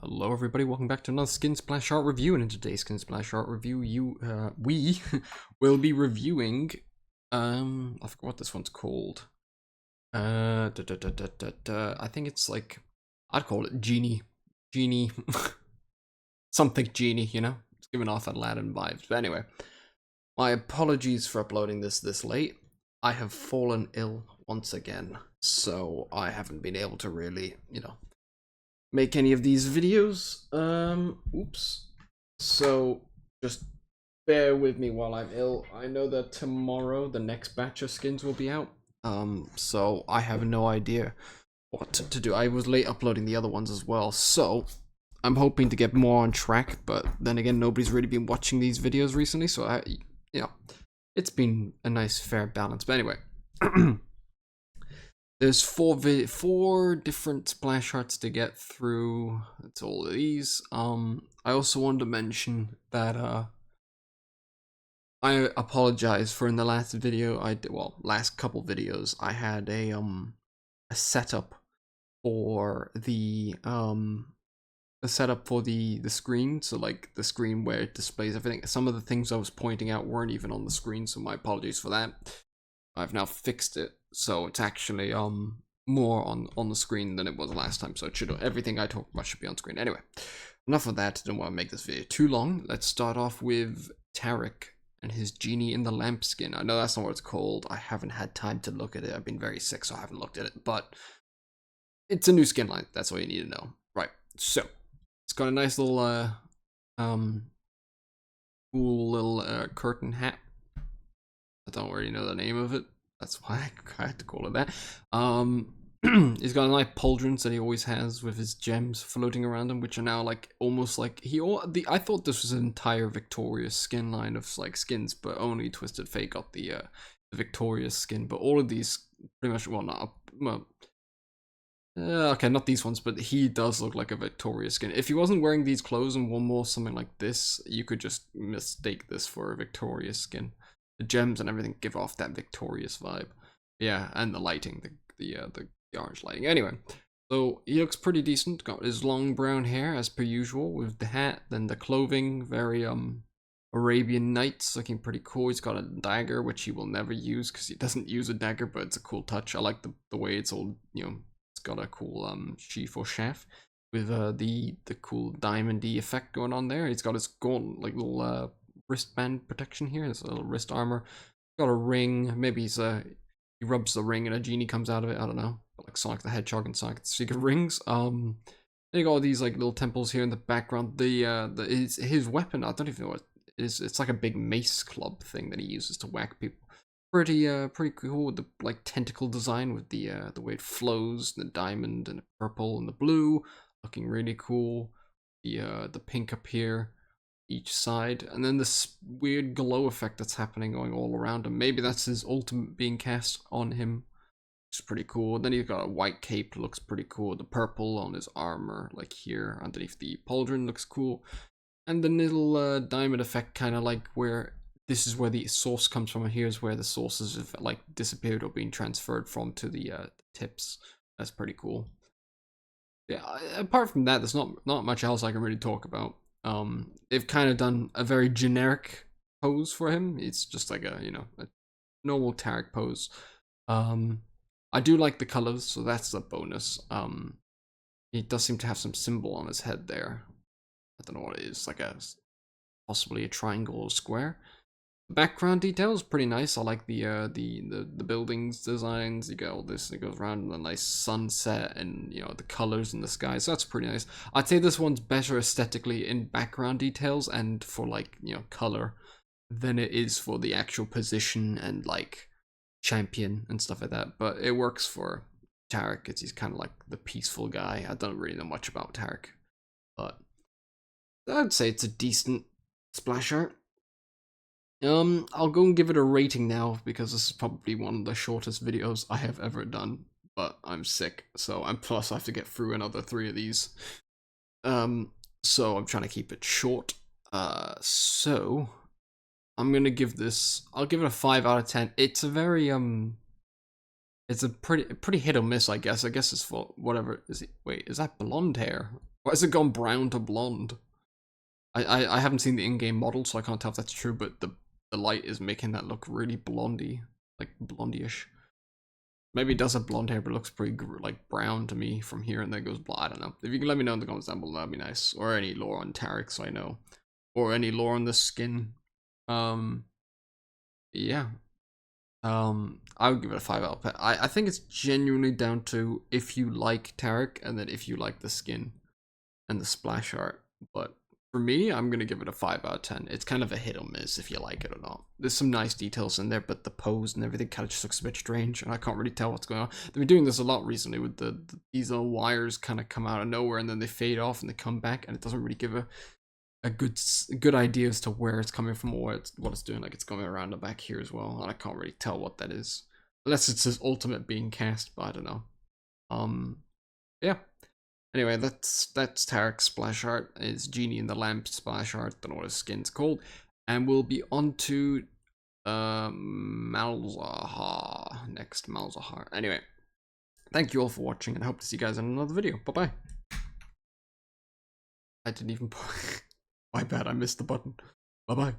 Hello everybody, welcome back to another Skin Splash Art review, and in today's Skin Splash Art review, we will be reviewing, I forgot what this one's called. I think it's like, I'd call it Genie, something Genie, you know? It's giving off Aladdin vibes, but anyway. My apologies for uploading this late. I have fallen ill once again, so I haven't been able to really, make any of these videos. Oops. So just bear with me while I'm ill. I know that tomorrow the next batch of skins will be out. So I have no idea what to do. I was late uploading the other ones as well, so I'm hoping to get more on track, but then again, nobody's really been watching these videos recently, so it's been a nice fair balance. But anyway, there's four different splash arts to get through. That's all of these. I also wanted to mention that I apologize for in the last video last couple videos I had a setup for the screen, so like the screen where it displays everything. Some of the things I was pointing out weren't even on the screen, so my apologies for that. I've now fixed it, so it's actually more on the screen than it was last time. So it should, everything I talk about should be on screen. Anyway, enough of that. Don't want to make this video too long. Let's start off with Taric and his Genie in the Lamp skin. I know that's not what it's called. I haven't had time to look at it. I've been very sick, so I haven't looked at it. But it's a new skin line. That's all you need to know. Right. So it's got a nice little cool little curtain hat. I don't already know the name of it. That's why I had to call it that. He's got a nice pauldrons that he always has with his gems floating around him, which are now like almost like I thought this was an entire Victorious skin line of like skins, but only Twisted Fate got the Victorious skin. But all of these pretty much, okay, not these ones, but he does look like a Victorious skin. If he wasn't wearing these clothes and one more something like this, you could just mistake this for a Victorious skin. The gems and everything give off that Victorious vibe. Yeah, and the lighting, the orange lighting. Anyway, so he looks pretty decent. Got his long brown hair as per usual with the hat, then the clothing, very Arabian Nights, looking pretty cool. He's got a dagger, which he will never use because he doesn't use a dagger, but it's a cool touch. I like the way it's all, it's got a cool sheath or shaft with the cool diamondy effect going on there. He's got his gold like little wristband protection here. There's a little wrist armor. Got a ring. Maybe he rubs the ring and a genie comes out of it. I don't know. Like Sonic the Hedgehog and Sonic the Secret Rings. Then you got all these like little temples here in the background. His weapon, I don't even know what it is. It's like a big mace club thing that he uses to whack people. Pretty cool with the like tentacle design with the way it flows, the diamond and the purple and the blue, looking really cool. The pink up here each side, and then this weird glow effect that's happening going all around him. Maybe that's his ultimate being cast on him, which is pretty cool. Then he's got a white cape, looks pretty cool. The purple on his armor, like here underneath the pauldron, looks cool. And the little diamond effect, kind of like where this is where the source comes from, and here's where the sources have like disappeared or been transferred from to the tips. That's pretty cool. Yeah, apart from that, there's not much else I can really talk about. They've kind of done a very generic pose for him. It's just like a normal Taric pose. I do like the colors, so that's a bonus. He does seem to have some symbol on his head there. I don't know what it is, like possibly a triangle or square. The background detail is pretty nice. I like the buildings designs. You get all this, it goes around in a nice sunset, and the colors in the sky. So that's pretty nice. I'd say this one's better aesthetically in background details and for like color than it is for the actual position and like champion and stuff like that. But it works for Taric. He's kind of like the peaceful guy. I don't really know much about Taric, but I'd say it's a decent splash art. I'll go and give it a rating now because this is probably one of the shortest videos I have ever done, but I'm sick, so plus I have to get through another 3 of these. So I'm trying to keep it short. So I'm gonna give this. I'll give it a 5 out of 10. It's a very it's a pretty hit or miss, I guess. I guess it's for whatever is it. Wait, is that blonde hair Why has it gone brown to blonde? I haven't seen the in-game model, so I can't tell if that's true, but the light is making that look really blondie, like blondie-ish. Maybe it does have blonde hair, but it looks pretty like brown to me from here, and then goes blonde. I don't know. If you can let me know in the comments down below, that'd be nice. Or any lore on Taric, so I know. Or any lore on the skin. Yeah. I would give it a 5 out of 10. I think it's genuinely down to if you like Taric, and then if you like the skin and the splash art. But for me, I'm gonna give it a 5 out of 10. It's kind of a hit or miss if you like it or not. There's some nice details in there, but the pose and everything kind of just looks a bit strange, and I can't really tell what's going on. They've been doing this a lot recently with these little wires kind of come out of nowhere and then they fade off and they come back, and it doesn't really give a good idea as to where it's coming from or what it's doing. Like it's coming around the back here as well, and I can't really tell what that is, unless it's his ultimate being cast. But I don't know. Yeah. Anyway, that's Taric's splash art. It's Genie in the Lamp splash art. Don't know what his skin's called. And we'll be on to Malzahar next. Malzahar. Anyway, thank you all for watching, and I hope to see you guys in another video. Bye bye. I didn't even. My bad. I missed the button. Bye bye.